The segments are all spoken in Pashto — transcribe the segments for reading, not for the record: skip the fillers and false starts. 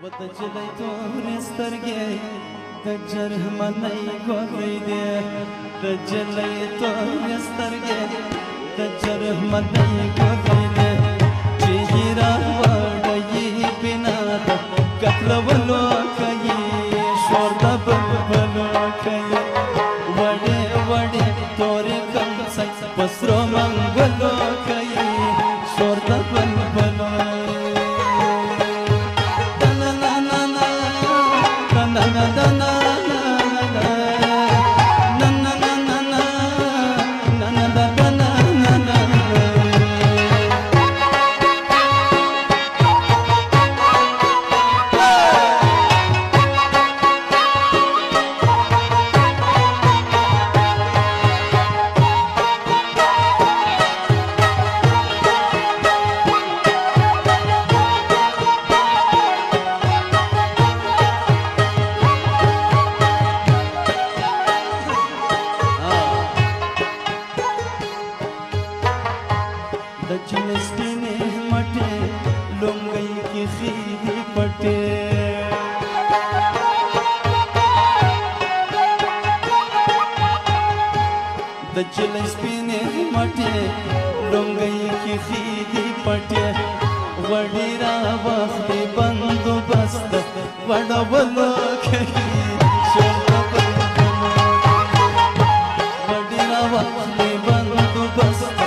وتجلي توري سترګې د جرمنۍ ګولۍ دې تجلي توري سترګې د جرمنۍ ګولۍ دې چې هیرا وړي بنا د قتلولو کوي شور د بلبلو کوي وړې وړې تورې کمڅۍ پسرو منګولو کوي شور د بلبلو د جلۍ سپینې مټې لونګۍ کې خېږي پټې وړې راواخلې بندوبست وړولو کوي وړې راواخلې بندوبست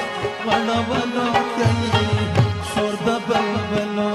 وړولو کوي شور د بلبلو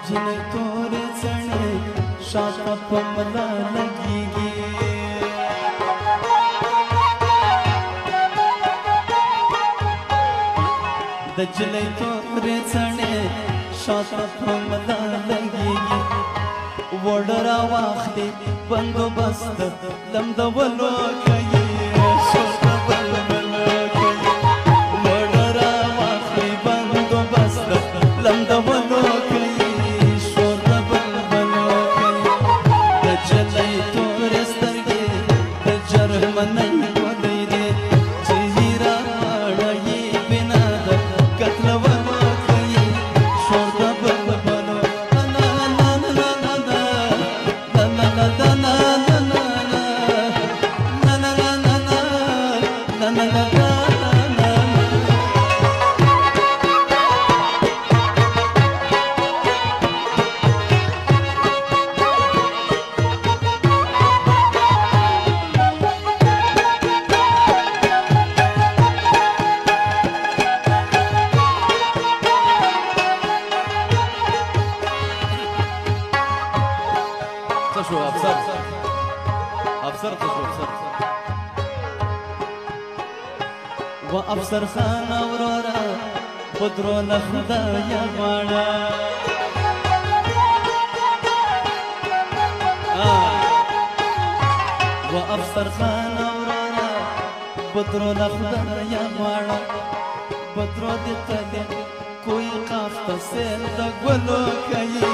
جنې تورې څڼې شاته په ملا لګېږي د جنې تورې څڼې شاته په ملا لګېږي وړ راواخلې بندوبست لمدولو کوي شور د بلبلو کوي وړ راواخلې بندوبست لمدولو کوي وافسر خان اورورا بدرو لخدایا واړه وافسر خان اورورا بدرو لخدایا واړه بدرو دې ته کوئی قافته سیل د ګلو کوي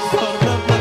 شور